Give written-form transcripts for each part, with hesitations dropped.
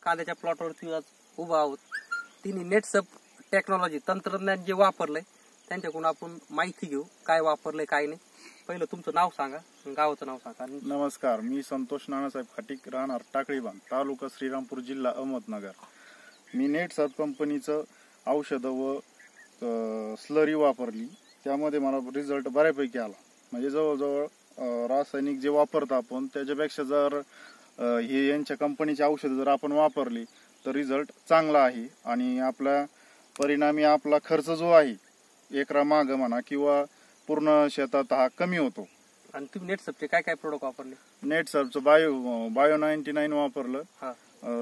कांद्याच्या प्लॉटवरती आज उभा आहोत. तिने नेटसप टेक्नॉलॉजी तंत्रज्ञान जे वापरलंय त्यांच्याकडून आपण माहिती घेऊ, काय वापरलंय काय नाही. पहिलं तुमचं नाव सांगा, गावाचं नाव सांगा. नमस्कार, मी संतोष नानासाहेब खाटीक, राहणार टाकळीबांध, तालुका श्रीरामपूर, जिल्हा अहमदनगर. मी नेटसप कंपनीचं औषधं व स्लरी वापरली. त्यामध्ये मला रिझल्ट बऱ्यापैकी आला. म्हणजे जवळजवळ रासायनिक जे वापरतो आपण त्याच्यापेक्षा जर हे यांच्या कंपनीचे औषधं जर आपण वापरली तर रिझल्ट चांगला आहे. आणि आपला परिणामी आपला खर्च जो आहे एकरा माग म्हणा किंवा पूर्ण शेतात हा कमी होतो. आणि तुम्ही नेटसपचे काय काय प्रोडक्ट वापरले? नेटसपचं बायो 99 वापरलं,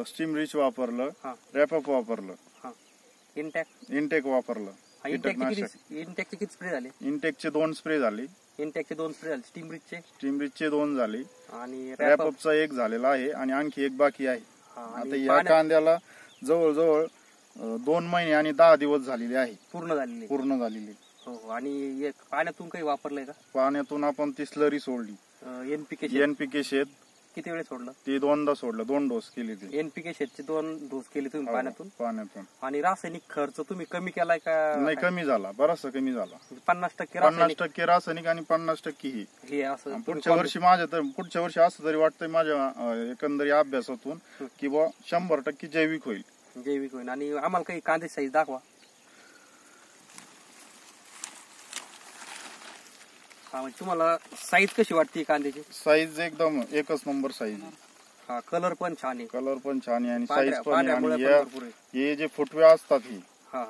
स्टीम रिच वापरलं, रॅपअप वापरलं, इंटेक वापरलं. इंटेकचे किती स्प्रे झाले? इंटेकचे 2 स्प्रे झाले. इंटेकचे 2 स्प्रे झाले. स्टीम रिचचे 2 झाले आणि रॅपअपचा 1 झालेला आहे आणि आणखी 1 बाकी आहे. आता या कांद्याला जवळजवळ 2 महिने आणि 10 दिवस झालेले आहे. पूर्ण झालेले. हो. आणि पाण्यातून काही वापरलंय का? पाण्यातून आपण ती स्लरी सोडली. एनपीके शेत किती वेळ सोडलं? ते 2दा सोडलं. 2 डोस केले. ते एनपीके शेतचे 2 डोस केले तुम्ही पाण्यातून. आणि रासायनिक खर्च तुम्ही कमी केलाय का? नाही, कमी झाला, बराचसा कमी झाला. 50% रासायनिक आणि 50% हे असं. पुढच्या वर्षी असं तरी वाटतंय माझ्या एकंदरी अभ्यासातून की बुवा 100% जैविक होईल. आणि आम्हाला काही कांदे साईज दाखवा. म्हणजे तुम्हाला साईज कशी वाटते कांद्याची? साईज एकदम एकच नंबर साईज. कलर पण छान आहे आणि साईज पण. आणि हे जे फुटवे असतात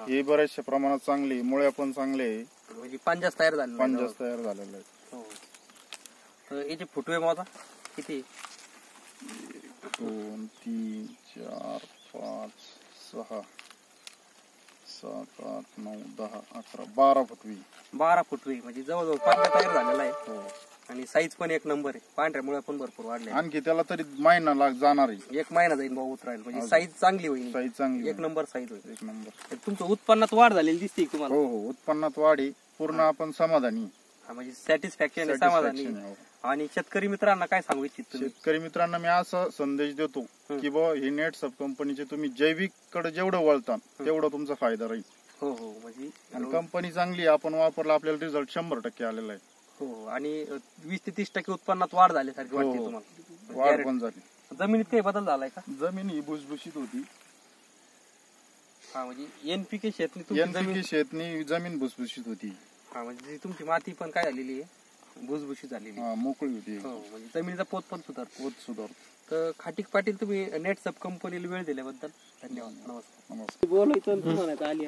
हे बऱ्याचशा प्रमाणात चांगले, मुळ्या पण चांगले, म्हणजे पंजास तयार झालेले आहेत. हे जे फुटवे मोजा किती? 2 3 4 5 6 7 8 9 10 11 12 फुटवे. म्हणजे जवळजवळ 5 तयार झालेला आहे. आणि साईज पण 1 नंबर आहे. पांढऱ्या मुळे पण भरपूर वाढले. आणखी त्याला तरी महिना जाणार आहे. 1 महिना जाईल भाऊ उतरायला. म्हणजे साईज चांगली होईल. 1 नंबर साईज होईल. 1 नंबर. तुमचं उत्पन्नात वाढ झालेली दिसते तुम्हाला? हो, उत्पन्नात वाढ आहे. पूर्ण आपण समाधानी. म्हणजे सॅटिस्फॅक्शन, समाधानी. आणि शेतकरी मित्रांना काय सांगू इच्छित? शेतकरी मित्रांना मी असा संदेश देतो की बुवा हे नेटसप कंपनीचे तुम्ही जैविक कडे जेवढं वळता तेवढं तुमचा फायदा राहील. हो. म्हणजे कंपनी चांगली, आपण वापरला, आपल्याला रिझल्ट 100% आलेला आहे. हो. आणि 20 ते 30% उत्पन्नात वाढ झाल्यासारखी वाटते तुम्हाला? वाढ पण झाली. जमिनीत काही बदल झालाय का? जमीन ही भुसभुशीत होती. म्हणजे एनपीके शेतनी जमीन भुसभुशीत होती. म्हणजे तुमची माती पण काय झालेली आहे? भुसभुशीत झालेली, मोकळी होती. म्हणजे जमिनीचा पोत पण सुधारतो. तर खाटीक पाटील, तुम्ही नेटसप कंपनीला वेळ दिल्याबद्दल धन्यवाद. नमस्कार. बोलायचं आली